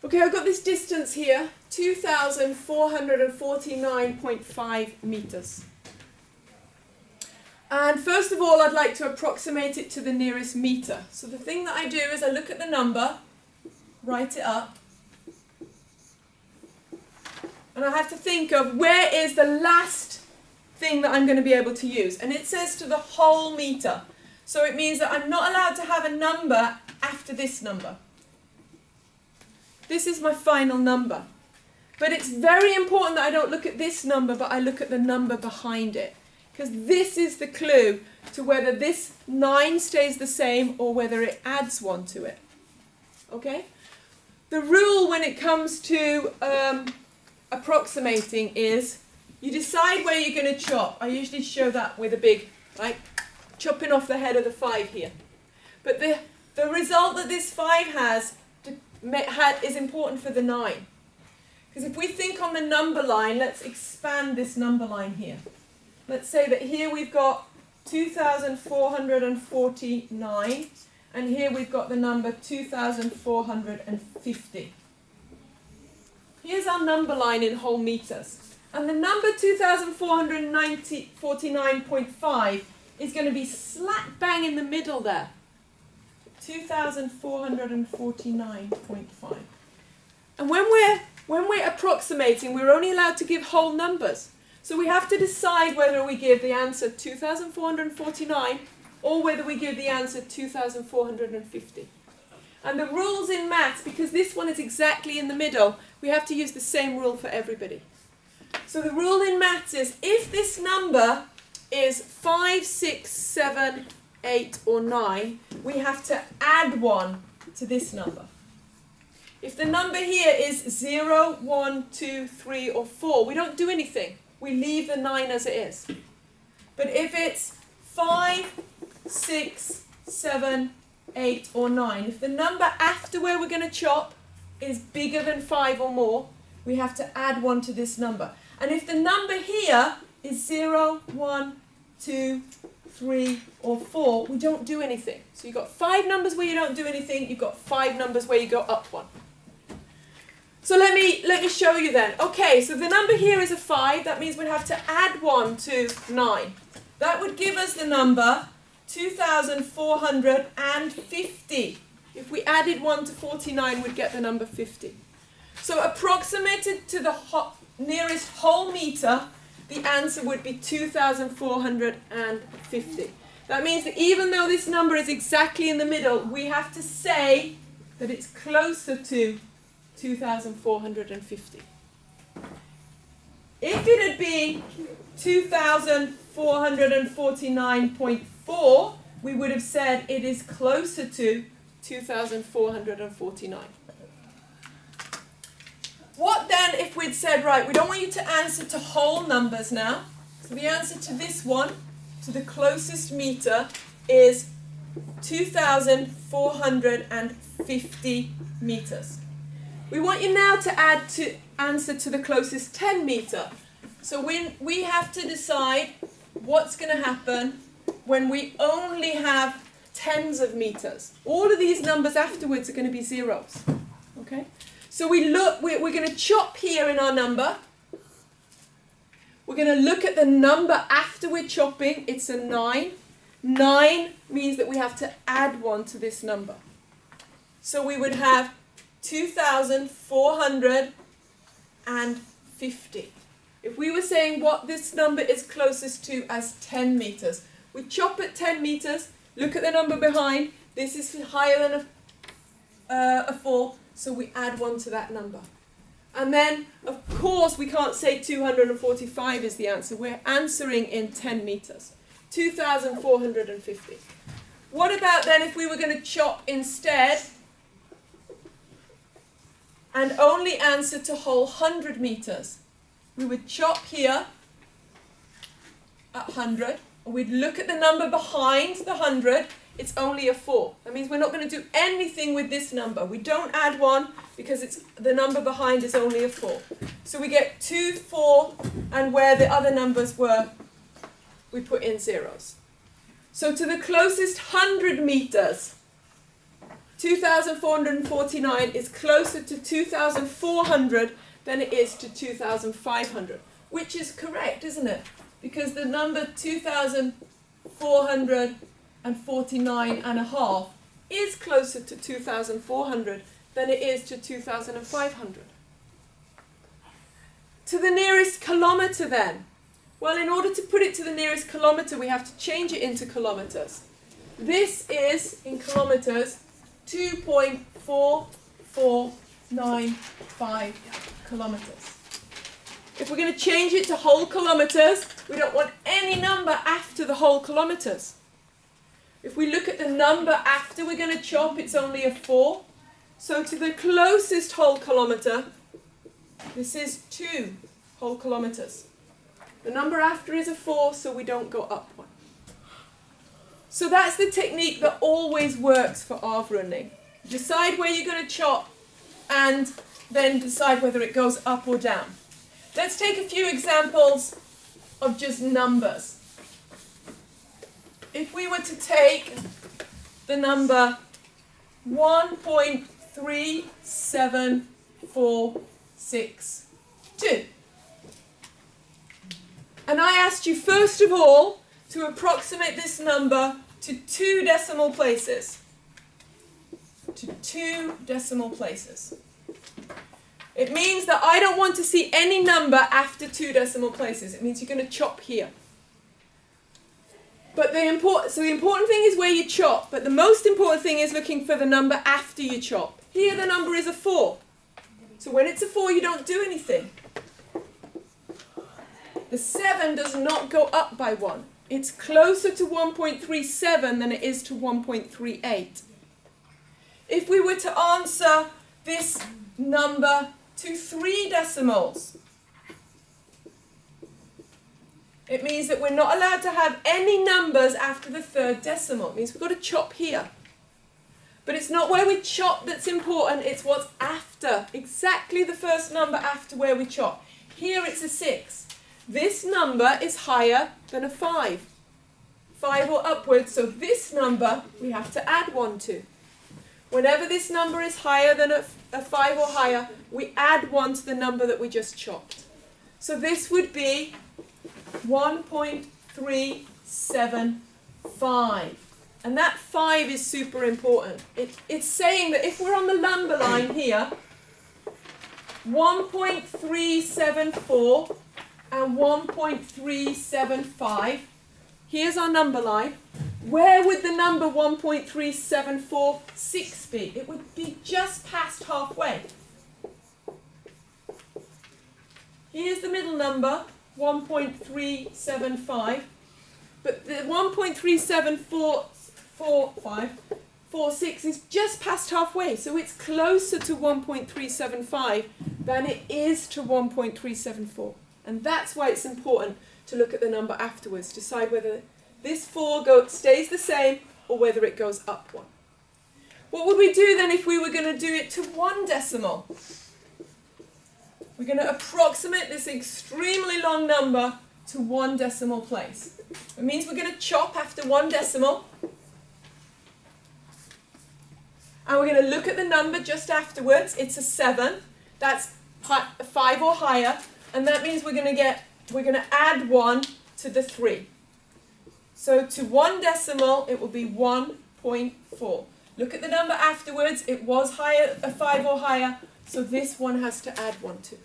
Okay, I've got this distance here, 2,449.5 meters. And first of all, I'd like to approximate it to the nearest meter. So the thing that I do is I look at the number, write it up, and I have to think of where is the last thing that I'm going to be able to use. And it says to the whole meter. So it means that I'm not allowed to have a number after this number. This is my final number. But it's very important that I don't look at this number, but I look at the number behind it. Because this is the clue to whether this 9 stays the same or whether it adds 1 to it. Okay? The rule when it comes to approximating is you decide where you're going to chop. I usually show that with a big, like, chopping off the head of the 5 here. But the result that this 5 has is important for the 9. Because if we think on the number line, let's expand this number line here. Let's say that here we've got 2,449, and here we've got the number 2,450. Here's our number line in whole meters. And the number 2,449.5 is going to be slap bang in the middle there. 2,449.5. And when we're approximating, we're only allowed to give whole numbers. So we have to decide whether we give the answer 2,449 or whether we give the answer 2,450. And the rules in maths, because this one is exactly in the middle, we have to use the same rule for everybody. So the rule in maths is if this number is 5, 6, 7, 8 or 9, we have to add 1 to this number. If the number here is 0, 1, 2, 3 or 4, we don't do anything. We leave the 9 as it is. But if it's 5, 6, 7, 8 or 9, if the number after where we're going to chop is bigger than 5 or more, we have to add 1 to this number. And if the number here is 0, 1, 2, 3 or 4, we don't do anything. So you've got 5 numbers where you don't do anything, you've got 5 numbers where you go up 1. So let me show you then. Okay, so the number here is a 5. That means we'd have to add 1 to 9. That would give us the number 2,450. If we added 1 to 49, we'd get the number 50. So approximated to the nearest whole meter, the answer would be 2,450. That means that even though this number is exactly in the middle, we have to say that it's closer to 2,450. If it had been 2,449.4, we would have said it is closer to 2,449. What then if we'd said, right, we don't want you to answer to whole numbers now. So the answer to this one, to the closest meter, is 2,450 meters. We want you now to answer to the closest 10 meter. So we have to decide what's going to happen when we only have tens of meters. All of these numbers afterwards are going to be zeros. Okay? So we're going to chop here in our number. We're going to look at the number after we're chopping. It's a 9. 9 means that we have to add 1 to this number. So we would have 2,450. If we were saying what this number is closest to as 10 meters, we chop at 10 meters, look at the number behind. This is higher than a 4, so we add 1 to that number. And then, of course, we can't say 245 is the answer. We're answering in 10 meters. 2,450. What about then if we were going to chop instead and only answer to whole 100 meters? We would chop here at 100. We'd look at the number behind the 100. It's only a 4. That means we're not going to do anything with this number. We don't add 1 because the number behind is only a 4. So we get 2, 4, and where the other numbers were, we put in zeros. So to the closest 100 meters, 2,449 is closer to 2,400 than it is to 2,500, which is correct, isn't it? Because the number 2,449.5 is closer to 2,400 than it is to 2,500. To the nearest kilometre then. Well, in order to put it to the nearest kilometre, we have to change it into kilometres. This is, in kilometres, 2.4495 kilometres. If we're going to change it to whole kilometres, we don't want any number after the whole kilometres. If we look at the number after we're going to chop, it's only a 4. So to the closest whole kilometre, this is 2 whole kilometres. The number after is a 4, so we don't go up one. So that's the technique that always works for avrunding. Decide where you're going to chop and then decide whether it goes up or down. Let's take a few examples of just numbers. If we were to take the number 1.37462, and I asked you first of all to approximate this number to 2 decimal places. To 2 decimal places. It means that I don't want to see any number after 2 decimal places. It means you're going to chop here. But the important thing is where you chop, but the most important thing is looking for the number after you chop. Here the number is a 4. So when it's a 4, you don't do anything. The 7 does not go up by 1. It's closer to 1.37 than it is to 1.38. If we were to answer this number to 3 decimals, it means that we're not allowed to have any numbers after the 3rd decimal. It means we've got to chop here. But it's not where we chop that's important, it's what's after. Exactly the first number after where we chop. Here it's a 6. This number is higher than a 5. 5 or upwards, so this number we have to add 1 to. Whenever this number is higher than a 5 or higher, we add 1 to the number that we just chopped. So this would be 1.375. And that 5 is super important. It's saying that if we're on the number line here, 1.374 and 1.375, here's our number line. Where would the number 1.3746 be? It would be just past halfway. Here's the middle number, 1.375, but the 1.37446 is just past halfway, so it's closer to 1.375 than it is to 1.374. And that's why it's important to look at the number afterwards, decide whether this 4 stays the same or whether it goes up 1. What would we do then if we were going to do it to 1 decimal? We're going to approximate this extremely long number to 1 decimal place. It means we're going to chop after 1 decimal. And we're going to look at the number just afterwards. It's a 7. That's 5 or higher. And that means we're going to add 1 to the 3. So to 1 decimal, it will be 1.4. Look at the number afterwards. It was higher, a 5 or higher, so this one has to add 1 to.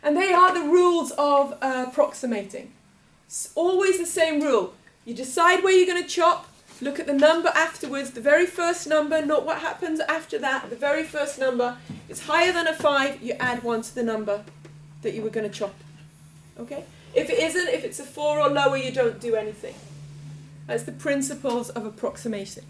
And they are the rules of approximating. It's always the same rule. You decide where you're going to chop, look at the number afterwards, the very first number, not what happens after that, the very first number. If it's higher than a 5, you add 1 to the number that you were going to chop. Okay? If it isn't, if it's a 4 or lower, you don't do anything. That's the principles of approximation.